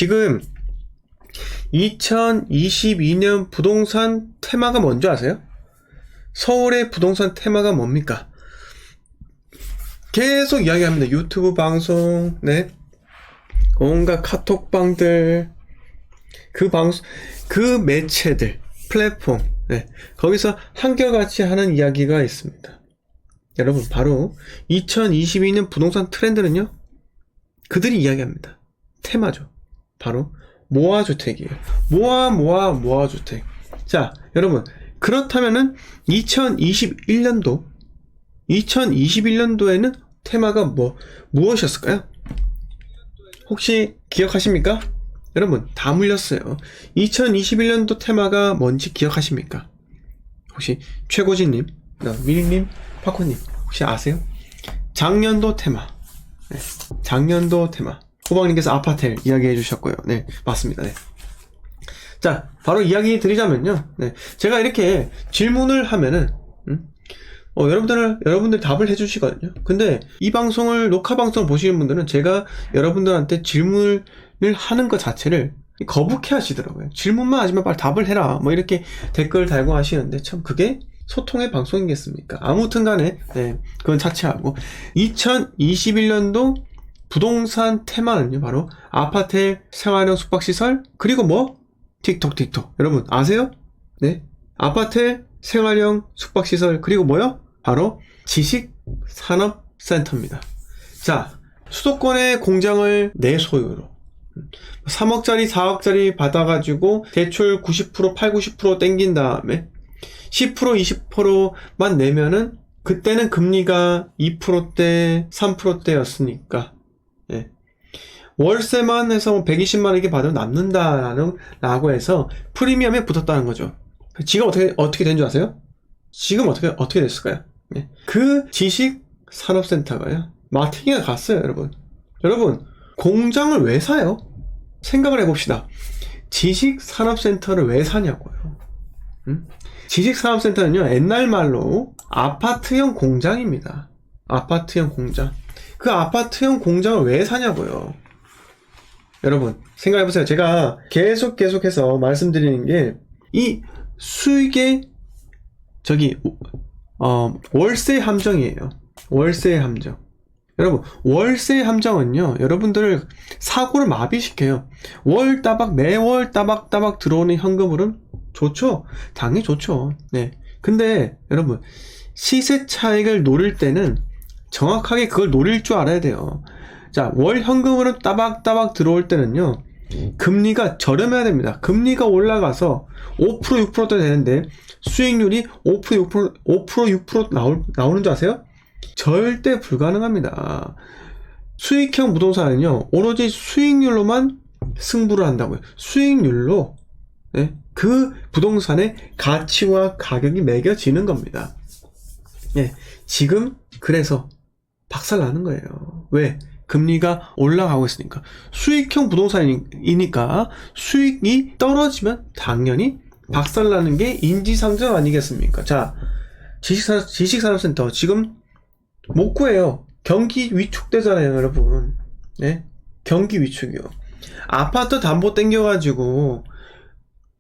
지금 2022년 부동산 테마가 뭔지 아세요? 서울의 부동산 테마가 뭡니까? 계속 이야기합니다. 유튜브 방송, 네, 온갖 카톡방들, 그 매체들, 플랫폼, 네, 거기서 한결같이 하는 이야기가 있습니다. 여러분, 바로 2022년 부동산 트렌드는요, 그들이 이야기합니다. 테마죠. 바로 모아주택이에요. 모아주택. 자, 여러분, 그렇다면은 2021년도에는 테마가 무엇이었을까요? 혹시 기억하십니까? 여러분, 다 물렸어요. 2021년도 테마가 뭔지 기억하십니까? 혹시 최고진님, 미리님, 파코님, 혹시 아세요? 작년도 테마. 네, 작년도 테마. 호박님께서 아파텔 이야기해 주셨고요. 네, 맞습니다. 네. 자, 바로 이야기 드리자면요. 네, 제가 이렇게 질문을 하면은, 여러분들 답을 해주시거든요. 근데 이 녹화 방송을 보시는 분들은 제가 여러분들한테 질문을 하는 것 자체를 거북해 하시더라고요. 질문만 하지만 빨리 답을 해라. 이렇게 댓글 달고 하시는데, 참, 그게 소통의 방송이겠습니까? 아무튼 간에, 네, 그건 차치하고, 2021년도 부동산 테마는요, 바로 아파텔, 생활형 숙박시설, 그리고 틱톡. 여러분, 아세요? 네. 아파텔, 생활형 숙박시설, 그리고 바로 지식산업센터입니다. 자, 수도권의 공장을 내 소유로 3억짜리, 4억짜리 받아가지고 대출 90%, 90% 땡긴 다음에 10%, 20%만 내면은 그때는 금리가 2%대, 3%대였으니까 예. 월세만 해서 120만원 이렇게 받으면 남는다라고 해서 프리미엄에 붙었다는 거죠. 지금 어떻게 된 줄 아세요? 지금 어떻게 됐을까요? 예. 그 지식산업센터가요, 마트팅에 갔어요. 여러분, 공장을 왜 사요? 생각을 해봅시다. 지식산업센터를 왜 사냐고요. 지식산업센터는요, 옛날 말로 아파트형 공장입니다. 아파트형 공장. 그 아파트형 공장을 왜 사냐고요. 여러분, 생각해보세요. 제가 계속해서 말씀드리는 게, 이 수익의, 월세 함정이에요. 월세 함정. 여러분, 월세 함정은요, 여러분들을 사고를 마비시켜요. 매월 따박따박 들어오는 현금으로는 좋죠? 당연히 좋죠. 네. 근데, 여러분, 시세 차익을 노릴 때는 정확하게 그걸 노릴 줄 알아야 돼요. 자, 월 현금으로 따박따박 들어올 때는요, 금리가 저렴해야 됩니다. 금리가 올라가서 5%, 6%도 되는데 수익률이 5%, 6% 나오는 줄 아세요? 절대 불가능합니다. 수익형 부동산은요, 오로지 수익률로만 승부를 한다고요. 수익률로, 네, 그 부동산의 가치와 가격이 매겨지는 겁니다. 네, 지금 그래서 박살나는 거예요. 왜? 금리가 올라가고 있으니까. 수익형 부동산이니까 수익이 떨어지면 당연히 박살나는 게 인지상정 아니겠습니까? 자, 지식산업센터 지금 못 구해요. 경기 위축되잖아요, 여러분. 네? 경기 위축이요. 아파트 담보 땡겨가지고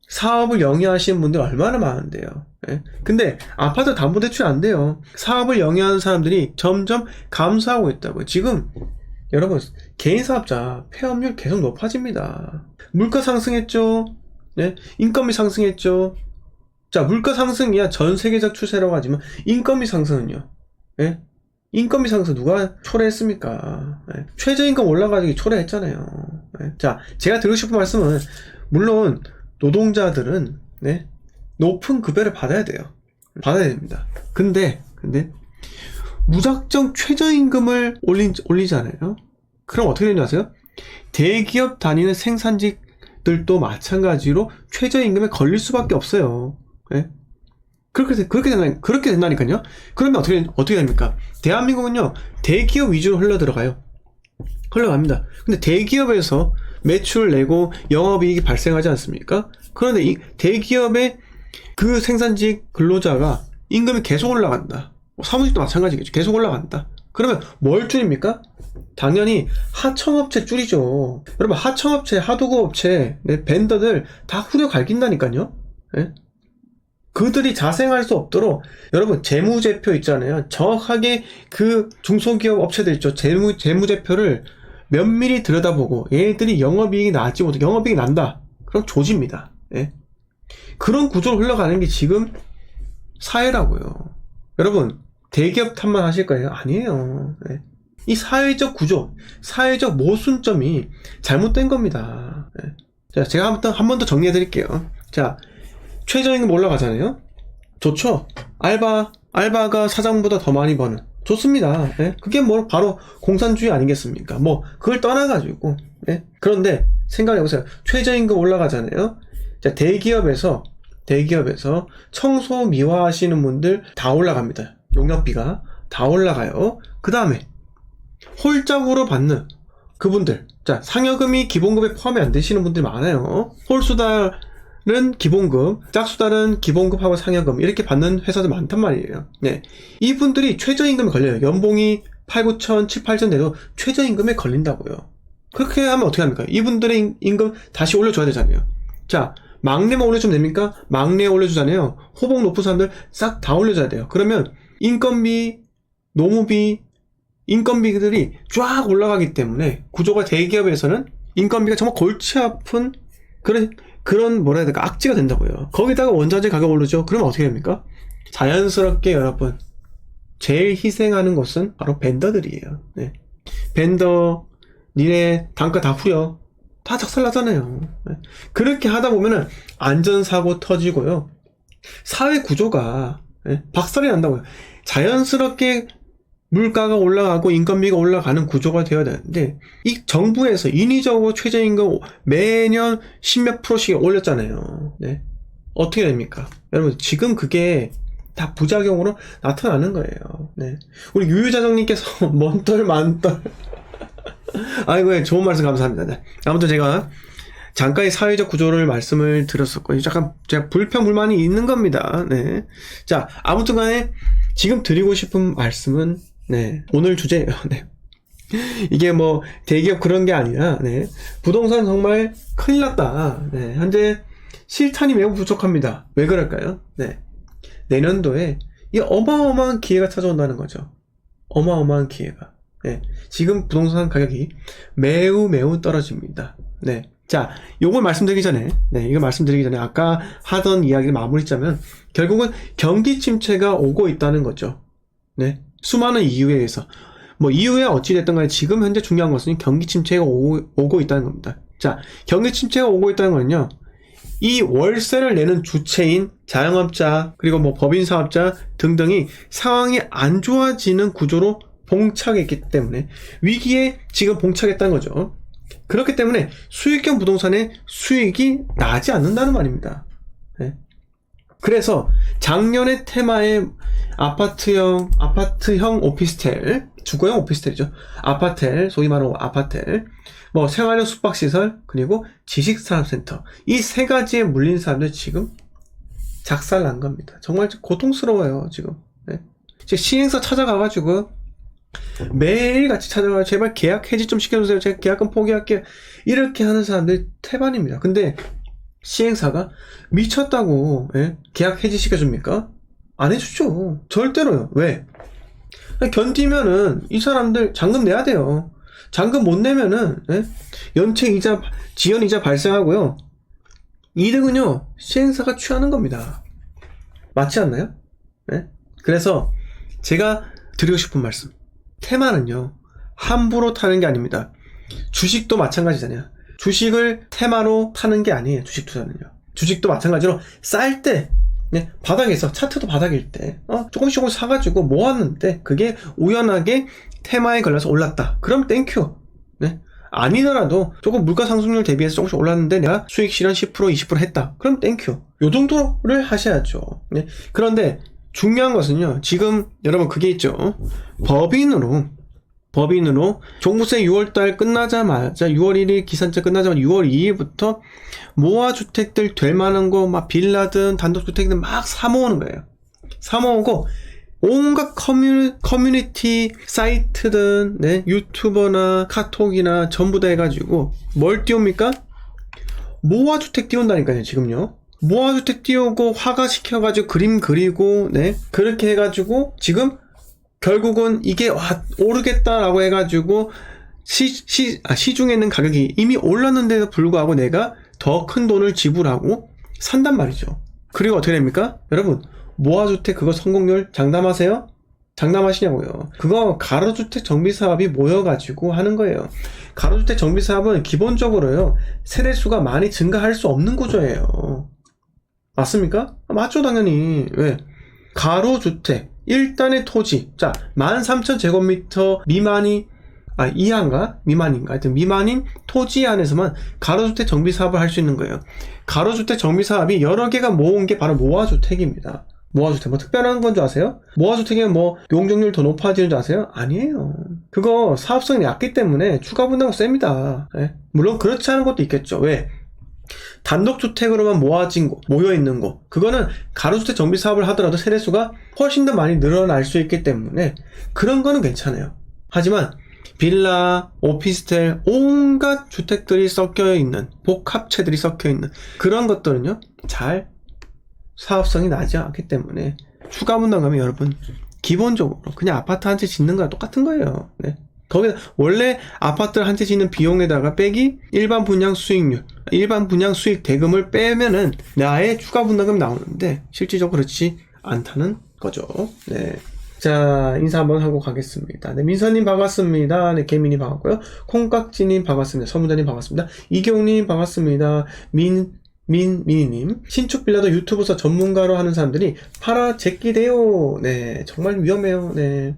사업을 영위하시는 분들 얼마나 많은데요. 네? 근데 아파트 담보 대출 안 돼요. 사업을 영위하는 사람들이 점점 감소하고 있다고요. 지금 여러분, 개인 사업자 폐업률 계속 높아집니다. 물가 상승했죠. 네? 인건비 상승했죠. 자, 물가 상승이야 전 세계적 추세라고 하지만 인건비 상승은요. 네? 인건비 상승 누가 초래했습니까? 네? 최저임금 올라가지고 초래했잖아요. 네? 자, 제가 드리고 싶은 말씀은, 물론 노동자들은, 네, 높은 급여를 받아야 돼요. 받아야 됩니다. 근데 무작정 최저임금을 올리잖아요. 그럼 어떻게 되는지 아세요? 대기업 다니는 생산직들도 마찬가지로 최저임금에 걸릴 수밖에 없어요. 네? 그렇게 된다니까요. 그러면 어떻게 됩니까? 대한민국은요, 대기업 위주로 흘러갑니다. 근데 대기업에서 매출을 내고 영업이익이 발생하지 않습니까? 그런데 이 대기업의 그 생산직 근로자가 임금이 계속 올라간다. 사무직도 마찬가지겠죠. 계속 올라간다. 그러면 뭘 줄입니까? 당연히 하청업체 줄이죠. 여러분, 하청업체, 하도급업체, 네, 벤더들 다 후려 갈긴다니까요. 네? 그들이 자생할 수 없도록 여러분 재무제표 있잖아요. 정확하게 그 중소기업 업체들 있죠. 재무제표를 면밀히 들여다보고 얘들이 영업이익이 나지 못해 영업이익이 난다. 그럼 조집니다. 예? 그런 구조로 흘러가는 게 지금 사회라고요. 여러분 대기업 탓만 하실 거예요? 아니에요. 예? 이 사회적 구조, 사회적 모순점이 잘못된 겁니다. 예? 자, 제가 한 번 더 정리해 드릴게요. 자, 최저임금 올라가잖아요. 좋죠. 알바가 사장보다 더 많이 버는, 좋습니다. 예? 그게 뭐 바로 공산주의 아니겠습니까? 뭐 그걸 떠나가지고, 예? 그런데 생각해보세요. 최저임금 올라가잖아요. 자, 대기업에서 청소 미화하시는 분들 다 올라갑니다. 용역비가 다 올라가요. 그 다음에 홀짝으로 받는 그분들, 자, 상여금이 기본급에 포함이 안 되시는 분들 많아요. 홀수달은 기본급, 짝수달은 기본급하고 상여금 이렇게 받는 회사들 많단 말이에요. 네, 이분들이 최저임금에 걸려요. 연봉이 8, 9천, 7, 8천 돼도 최저임금에 걸린다고요. 그렇게 하면 어떻게 합니까? 이분들의 임금 다시 올려줘야 되잖아요. 자, 막내만 올려주면 됩니까? 막내 올려주잖아요. 호봉 높은 사람들 싹 다 올려줘야 돼요. 그러면 인건비, 노무비, 인건비들이 쫙 올라가기 때문에 구조가 대기업에서는 인건비가 정말 골치 아픈 그런 뭐라 해야 될까, 악재가 된다고요. 거기다가 원자재 가격 오르죠. 그러면 어떻게 됩니까? 자연스럽게 여러분 제일 희생하는 것은 바로 벤더들이에요. 네. 벤더 니네 단가 다 후려, 다 작살나잖아요. 네. 그렇게 하다 보면은 안전사고 터지고요, 사회 구조가, 네, 박살이 난다고요. 자연스럽게 물가가 올라가고 인건비가 올라가는 구조가 되어야 되는데, 이 정부에서 인위적으로 최저임금 매년 10몇 %씩 올렸잖아요. 네. 어떻게 됩니까? 여러분, 지금 그게 다 부작용으로 나타나는 거예요. 네. 우리 유유자정님께서 먼떨 만떨 아이고, 좋은 말씀 감사합니다. 네. 아무튼 제가 잠깐의 사회적 구조를 말씀을 드렸었고, 잠깐 제가 불평불만이 있는 겁니다. 네. 자, 아무튼 간에 지금 드리고 싶은 말씀은, 네, 오늘 주제예요. 네. 이게 뭐 대기업 그런 게 아니라, 네, 부동산 정말 큰일 났다. 네, 현재 실탄이 매우 부족합니다. 왜 그럴까요? 네, 내년도에 이 어마어마한 기회가 찾아온다는 거죠. 어마어마한 기회가. 네, 지금 부동산 가격이 매우 떨어집니다. 네. 자, 요걸 말씀드리기 전에, 아까 하던 이야기를 마무리 짜면, 결국은 경기 침체가 오고 있다는 거죠. 네. 수많은 이유에 의해서. 뭐, 이유에 어찌됐든 간에 지금 현재 중요한 것은 경기 침체가 오고 있다는 겁니다. 자, 경기 침체가 오고 있다는 건요, 이 월세를 내는 주체인 자영업자, 그리고 뭐 법인사업자 등등이 상황이 안 좋아지는 구조로 봉착했기 때문에, 위기에 지금 봉착했다는 거죠. 그렇기 때문에 수익형 부동산의 수익이 나지 않는다는 말입니다. 네. 그래서 작년의 테마의 아파트형 오피스텔, 주거형 오피스텔이죠. 아파텔, 소위 말하는 아파텔, 뭐 생활형 숙박시설, 그리고 지식산업센터, 이 세 가지에 물린 사람들 지금 작살난 겁니다. 정말 고통스러워요, 지금. 네. 시행사 찾아가가지고 매일같이 찾아가서 제발 계약 해지 좀 시켜주세요. 제가 계약금 포기할게요. 이렇게 하는 사람들이 태반입니다. 근데 시행사가 미쳤다고, 예? 계약 해지 시켜줍니까? 안 해주죠. 절대로요. 왜? 견디면은 이 사람들 잔금 내야 돼요. 잔금 못 내면은, 예? 연체 이자, 지연 이자 발생하고요. 이득은요, 시행사가 취하는 겁니다. 맞지 않나요? 예? 그래서 제가 드리고 싶은 말씀, 테마는요, 함부로 타는 게 아닙니다. 주식도 마찬가지잖아요. 주식을 테마로 타는 게 아니에요. 주식 투자는요. 주식도 마찬가지로 쌀 때, 네, 바닥에서, 차트도 바닥일 때, 조금씩 사가지고 모았는데 그게 우연하게 테마에 걸려서 올랐다. 그럼 땡큐. 네. 아니더라도 조금 물가 상승률 대비해서 조금씩 올랐는데 내가 수익 실현 10%, 20% 했다. 그럼 땡큐. 요 정도를 하셔야죠. 네. 그런데 중요한 것은요, 지금 여러분 그게 있죠. 법인으로 종부세 6월달 끝나자마자 6월 1일 기산제 끝나자마자 6월 2일부터 모아주택들 될 만한 거 막 빌라든 단독주택들 막 사모으는 거예요. 사모으고 온갖 커뮤니티 사이트든, 네, 유튜버나 카톡이나 전부 다 해가지고, 뭘 띄웁니까? 모아주택 띄운다니까요, 지금요. 모아주택 띄우고, 화가시켜가지고, 그림 그리고, 네, 그렇게 해가지고, 지금, 결국은 이게, 오르겠다라고 해가지고, 시중에 있는 가격이 이미 올랐는데도 불구하고 내가 더 큰 돈을 지불하고 산단 말이죠. 그리고 어떻게 됩니까? 여러분, 모아주택 그거 성공률 장담하세요? 장담하시냐고요. 그거 가로주택 정비사업이 모여가지고 하는 거예요. 가로주택 정비사업은 기본적으로요, 세대수가 많이 증가할 수 없는 구조예요. 맞습니까? 맞죠, 당연히. 왜? 가로주택 1단의 토지, 자, 13,000제곱미터 미만이 이하인가? 미만인가? 하여튼 미만인 토지 안에서만 가로주택 정비사업을 할 수 있는 거예요. 가로주택 정비사업이 여러 개가 모은 게 바로 모아주택입니다. 모아주택. 뭐 특별한 건 줄 아세요? 모아주택이면 뭐 용적률 더 높아지는 줄 아세요? 아니에요. 그거 사업성이 얕기 때문에 추가 분담가 셉니다. 네? 물론 그렇지 않은 것도 있겠죠. 왜? 단독주택으로만 모여있는 곳, 그거는 가로주택 정비사업을 하더라도 세대수가 훨씬 더 많이 늘어날 수 있기 때문에 그런 거는 괜찮아요. 하지만 빌라, 오피스텔, 온갖 주택들이 섞여있는, 복합체들이 섞여있는 그런 것들은요, 잘 사업성이 나지 않기 때문에 추가 분담금이 여러분 기본적으로 그냥 아파트 한 채 짓는 거랑 똑같은 거예요. 네. 거기다 원래 아파트를 한 채 짓는 비용에다가 빼기 일반 분양 수익률, 일반 분양 수익 대금을 빼면은 나의 추가 분담금이 나오는데 실질적으로 그렇지 않다는 거죠. 네. 자, 인사 한번 하고 가겠습니다. 네, 민서님 반갑습니다. 네, 개민님 반갑고요. 콩깍지님 반갑습니다. 서문자님 반갑습니다. 이경님 반갑습니다. 미니님. 신축 빌라도 유튜브에서 전문가로 하는 사람들이 팔아 제끼대요. 네, 정말 위험해요. 네.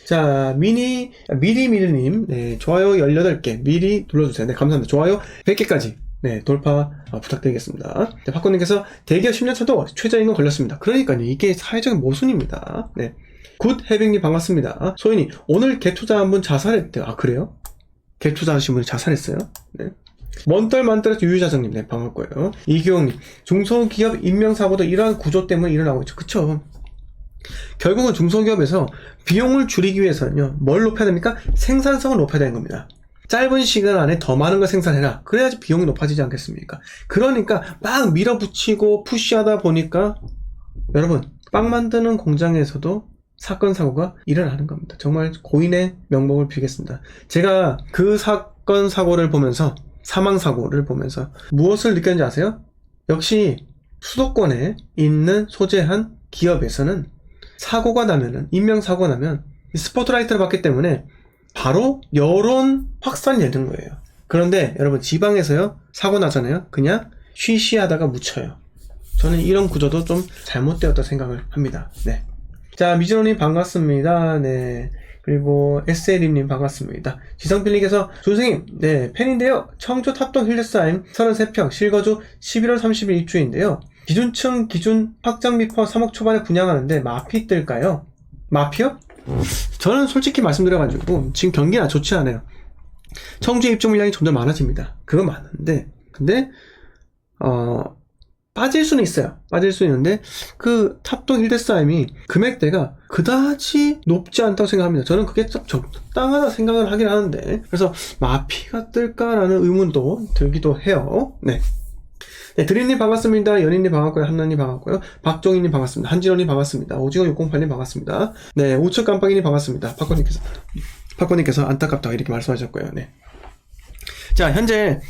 자, 미리님. 네, 좋아요 18개 미리 눌러주세요. 네, 감사합니다. 좋아요 100개까지. 네, 돌파 부탁드리겠습니다. 네, 박건님께서 대기업 10년 차도 최저임금 걸렸습니다. 그러니까요, 이게 사회적인 모순입니다. 네. 굿해빙님 반갑습니다. 소연이 오늘 갭투자 한 분 자살했대요. 아, 그래요? 갭투자 하신 분이 자살했어요? 네. 먼떨만떨에서 유유자정님, 네, 반갑고요. 이기용님, 중소기업 임명사고도 이러한 구조 때문에 일어나고 있죠. 그쵸? 결국은 중소기업에서 비용을 줄이기 위해서는요, 뭘 높여야 됩니까? 생산성을 높여야 되는 겁니다. 짧은 시간 안에 더 많은 걸 생산해라. 그래야지 비용이 높아지지 않겠습니까? 그러니까 막 밀어붙이고 푸시하다 보니까 여러분, 빵 만드는 공장에서도 사건 사고가 일어나는 겁니다. 정말 고인의 명복을 빌겠습니다. 제가 그 사건 사고를 보면서, 사망 사고를 보면서 무엇을 느꼈는지 아세요? 역시 수도권에 있는 소재한 기업에서는 사고가 나면은, 인명사고가 나면 스포트라이트를 받기 때문에 바로 여론 확산이 되는 거예요. 그런데 여러분, 지방에서요, 사고 나잖아요, 그냥 쉬쉬하다가 묻혀요. 저는 이런 구조도 좀 잘못되었다 생각을 합니다. 네. 자, 미즈노님 반갑습니다. 네. 그리고 SL님 반갑습니다. 지성필님께서 조선생님, 네, 팬인데요. 청주 탑동 힐드사임 33평 실거주 11월 30일 입주인데요. 기준층 기준 확장 미포 3억 초반에 분양하는데 마피 뜰까요? 마피요? 저는 솔직히 말씀드려가지고 지금 경기가 좋지 않아요. 청주 입주 물량이 점점 많아집니다. 그건 맞는데, 근데 빠질 수는 있어요. 빠질 수는 있는데 그 탑동 힐드사임이 금액대가 그다지 높지 않다고 생각합니다. 저는 그게 좀 적당하다 생각을 하긴 하는데, 그래서 마피가 뜰까라는 의문도 들기도 해요. 네. 네, 드림님 반갑습니다. 연인님 반갑고요. 한나님 반갑고요. 박종희님 반갑습니다. 한진호님 반갑습니다. 오징어 608님 반갑습니다. 네, 우측 깜빡이님 반갑습니다. 박권님께서 안타깝다 이렇게 말씀하셨고요. 네. 자, 현재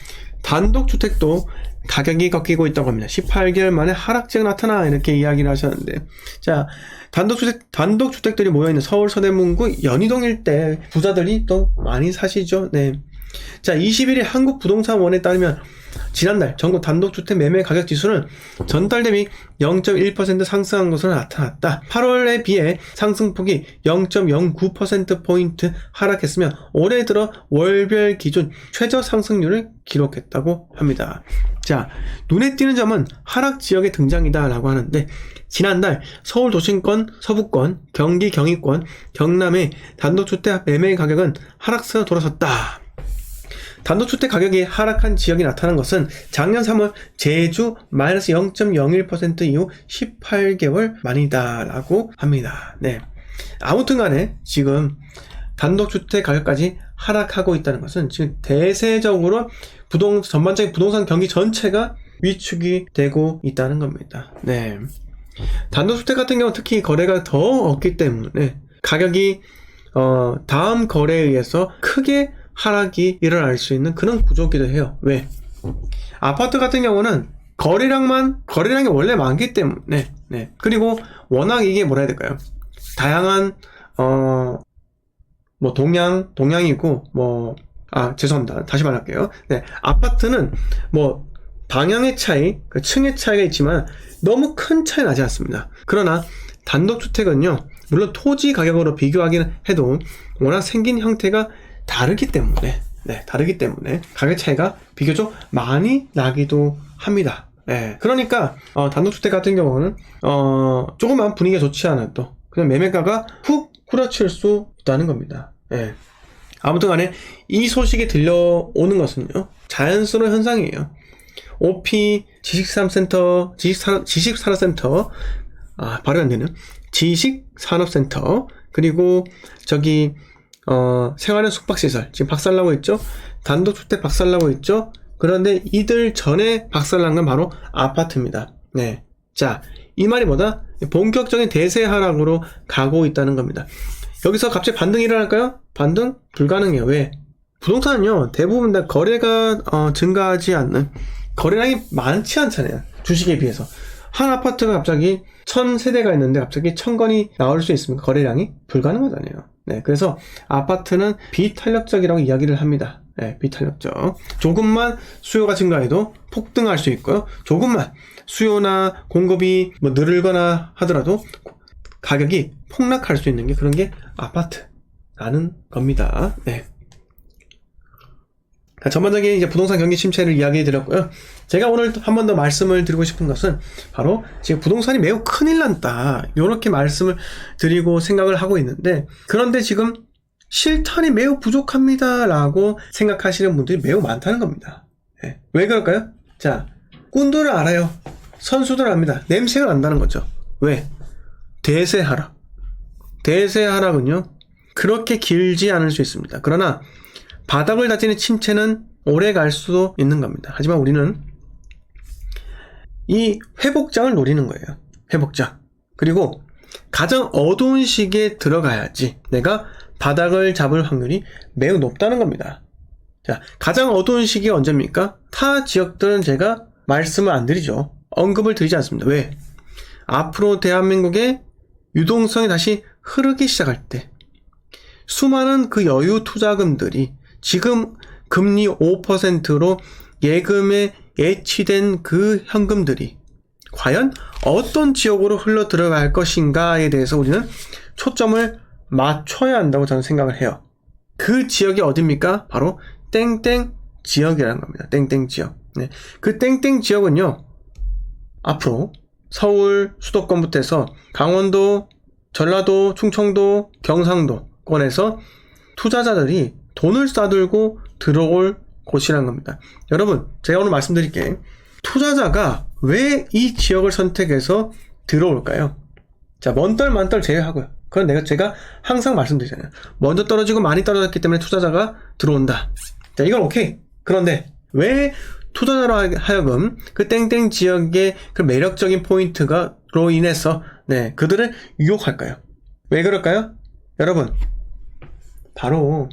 단독주택도 가격이 꺾이고 있다고 합니다. 18개월 만에 하락세가 나타나 이렇게 이야기를 하셨는데, 자, 단독주택들이 모여있는 서울 서대문구 연희동 일대 부자들이 또 많이 사시죠. 네. 자, 21일 한국부동산원에 따르면 지난달 전국 단독주택 매매 가격 지수는 전달 대비 0.1% 상승한 것으로 나타났다. 8월에 비해 상승폭이 0.09%포인트 하락했으며 올해 들어 월별 기준 최저 상승률을 기록했다고 합니다. 자, 눈에 띄는 점은 하락 지역의 등장이다 라고 하는데, 지난달 서울 도심권, 서부권, 경기 경희권, 경남의 단독주택 매매 가격은 하락세가 돌아섰다. 단독주택 가격이 하락한 지역이 나타난 것은 작년 3월 제주 마이너스 0.01% 이후 18개월 만이다 라고 합니다. 네. 아무튼 간에 지금 단독주택 가격까지 하락하고 있다는 것은 지금 대세적으로 전반적인 부동산 경기 전체가 위축이 되고 있다는 겁니다. 네. 단독주택 같은 경우 특히 거래가 더 없기 때문에 가격이 다음 거래에 의해서 크게 하락이 일어날 수 있는 그런 구조기도 해요. 왜? 아파트 같은 경우는 거래량이 원래 많기 때문에, 네. 그리고 워낙 이게 뭐라 해야 될까요? 다양한, 동양이고, 죄송합니다. 다시 말할게요. 네. 아파트는 방향의 차이, 층의 차이가 있지만 너무 큰 차이 나지 않습니다. 그러나 단독주택은요, 물론 토지 가격으로 비교하긴 해도 워낙 생긴 형태가 다르기 때문에 가격 차이가 비교적 많이 나기도 합니다. 네. 그러니까 단독주택 같은 경우는 조금만 분위기가 좋지 않아도 그냥 매매가가 훅 후려칠 수 있다는 겁니다. 네. 아무튼 간에 이 소식이 들려오는 것은요, 자연스러운 현상이에요. OP 지식산업센터, 발음이 안 되는 지식산업센터, 그리고 생활형 숙박시설 지금 박살나고 있죠. 단독주택 박살나고 있죠. 그런데 이들 전에 박살난 건 바로 아파트입니다. 네. 자, 이 말이 뭐다? 본격적인 대세 하락으로 가고 있다는 겁니다. 여기서 갑자기 반등이 일어날까요? 반등 불가능해요. 왜? 부동산은요, 대부분 다 거래가 증가하지 않는, 거래량이 많지 않잖아요. 주식에 비해서. 한 아파트가 갑자기 1000세대가 있는데 갑자기 1000건이 나올 수 있습니까? 거래량이 불가능하잖아요. 네, 그래서 아파트는 비탄력적이라고 이야기를 합니다. 네, 비탄력적. 조금만 수요가 증가해도 폭등할 수 있고요. 조금만 수요나 공급이 늘거나 하더라도 가격이 폭락할 수 있는 게 그런 게 아파트라는 겁니다. 네. 전반적인 이제 부동산 경기 침체를 이야기해 드렸고요. 제가 오늘 한 번 더 말씀을 드리고 싶은 것은 바로 지금 부동산이 매우 큰일 난다, 이렇게 말씀을 드리고 생각을 하고 있는데, 그런데 지금 실탄이 매우 부족합니다 라고 생각하시는 분들이 매우 많다는 겁니다. 네. 왜 그럴까요? 자, 꾼들은 알아요. 선수들은 압니다. 냄새가 난다는 거죠. 왜? 대세 하락. 대세 하락은요, 그렇게 길지 않을 수 있습니다. 그러나 바닥을 다지는 침체는 오래 갈 수도 있는 겁니다. 하지만 우리는 이 회복장을 노리는 거예요. 회복장. 그리고 가장 어두운 시기에 들어가야지 내가 바닥을 잡을 확률이 매우 높다는 겁니다. 자, 가장 어두운 시기가 언제입니까? 타 지역들은 제가 말씀을 안 드리죠. 언급을 드리지 않습니다. 왜? 앞으로 대한민국의 유동성이 다시 흐르기 시작할 때, 수많은 그 여유 투자금들이 지금 금리 5%로 예금에 예치된 그 현금들이 과연 어떤 지역으로 흘러 들어갈 것인가에 대해서 우리는 초점을 맞춰야 한다고 저는 생각을 해요. 그 지역이 어디입니까? 바로 땡땡 지역이라는 겁니다. 땡땡 지역. 네. 그 땡땡 지역은요, 앞으로 서울 수도권부터 해서 강원도, 전라도, 충청도, 경상도권에서 투자자들이 돈을 싸들고 들어올 곳이란 겁니다. 여러분, 제가 오늘 말씀드릴게, 투자자가 왜 이 지역을 선택해서 들어올까요? 자, 먼떨 만떨 제외하고요. 그건 제가 항상 말씀드리잖아요. 먼저 떨어지고 많이 떨어졌기 때문에 투자자가 들어온다. 자, 이건 오케이. 그런데 왜 투자자로 하여금 그 땡땡 지역의 그 매력적인 포인트가로 인해서 그들을 유혹할까요? 왜 그럴까요? 여러분, 바로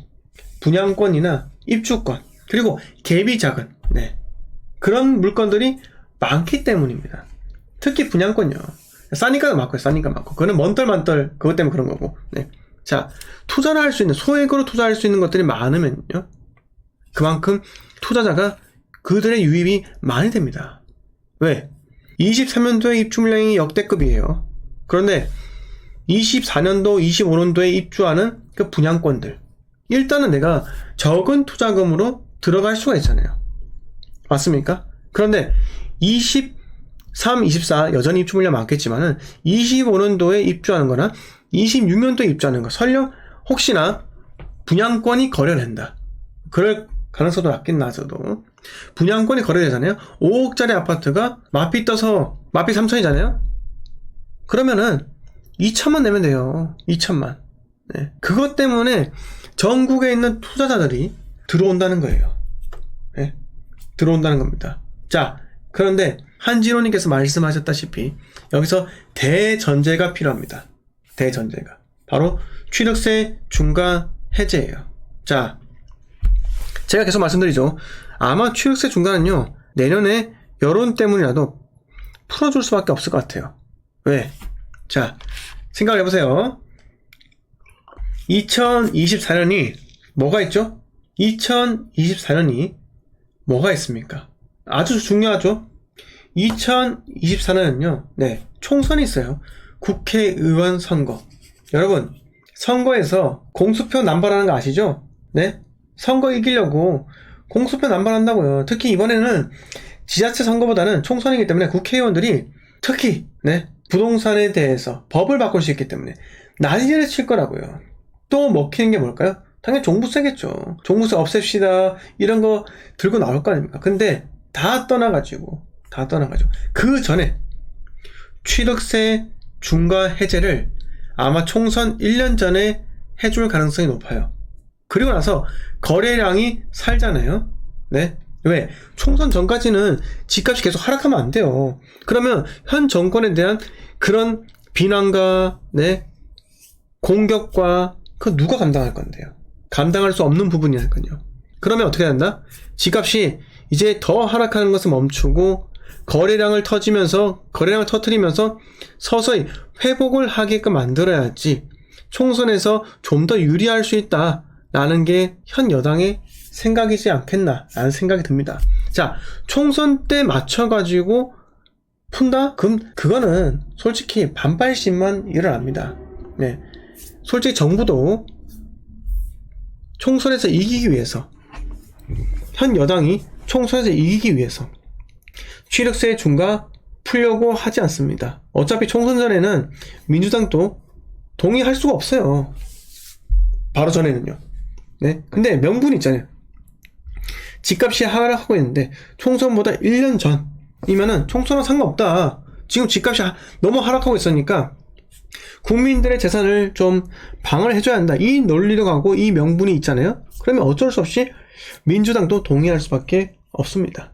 분양권이나 입주권, 그리고 갭이 작은 그런 물건들이 많기 때문입니다. 특히 분양권요. 싸니까 많고요. 싸니까 많고. 그거는 먼떨만떨 그것 때문에 그런 거고. 자, 투자를 할 수 있는, 소액으로 투자할 수 있는 것들이 많으면요, 그만큼 투자자가 그들의 유입이 많이 됩니다. 왜? 23년도에 입주 물량이 역대급이에요. 그런데 24년도, 25년도에 입주하는 그 분양권들, 일단은 내가 적은 투자금으로 들어갈 수가 있잖아요. 맞습니까? 그런데 23, 24 여전히 입주 물량 많겠지만은 25년도에 입주하는 거나 26년도에 입주하는 거, 설령 혹시나 분양권이 거래된다, 그럴 가능성도 낮긴 낮아도 분양권이 거래되잖아요. 5억짜리 아파트가 마피 떠서 마피 3천이잖아요. 그러면은 2천만 내면 돼요. 2천만. 네. 그것 때문에 전국에 있는 투자자들이 들어온다는 거예요. 네. 들어온다는 겁니다. 자, 그런데 한진호님께서 말씀하셨다시피 여기서 대전제가 필요합니다. 대전제가. 바로 취득세 중과 해제예요. 자, 제가 계속 말씀드리죠. 아마 취득세 중과는요, 내년에 여론 때문이라도 풀어줄 수밖에 없을 것 같아요. 왜? 자, 생각해보세요. 2024년이 뭐가 있죠? 2024년이 뭐가 있습니까? 아주 중요하죠? 2024년은요, 네, 총선이 있어요. 국회의원 선거. 여러분, 선거에서 공수표 남발하는 거 아시죠? 네? 선거 이기려고 공수표 남발한다고요. 특히 이번에는 지자체 선거보다는 총선이기 때문에 국회의원들이 특히, 네, 부동산에 대해서 법을 바꿀 수 있기 때문에 난리를 칠 거라고요. 또 먹히는 게 뭘까요? 당연히 종부세겠죠. 종부세 없앱시다. 이런 거 들고 나올 거 아닙니까? 근데 다 떠나가지고 그 전에 취득세 중과 해제를 아마 총선 1년 전에 해줄 가능성이 높아요. 그리고 나서 거래량이 살잖아요. 네? 왜? 총선 전까지는 집값이 계속 하락하면 안 돼요. 그러면 현 정권에 대한 그런 비난과, 네, 공격과, 그 누가 감당할 건데요? 감당할 수 없는 부분이니까요. 그러면 어떻게 된다? 집값이 이제 더 하락하는 것을 멈추고 거래량을 터뜨리면서 서서히 회복을 하게끔 만들어야지 총선에서 좀 더 유리할 수 있다라는 게 현 여당의 생각이지 않겠나라는 생각이 듭니다. 자, 총선 때 맞춰가지고 푼다? 그럼 그거는 솔직히 반발심만 일어납니다. 네. 솔직히 정부도 총선에서 이기기 위해서, 현 여당이 총선에서 이기기 위해서 취득세 중과 풀려고 하지 않습니다. 어차피 총선 전에는 민주당도 동의할 수가 없어요. 바로 전에는요. 네. 근데 명분이 있잖아요. 집값이 하락하고 있는데 총선보다 1년 전이면은 총선은 상관없다. 지금 집값이 너무 하락하고 있으니까 국민들의 재산을 좀 방어를 해줘야 한다. 이 논리로 가고 이 명분이 있잖아요. 그러면 어쩔 수 없이 민주당도 동의할 수밖에 없습니다.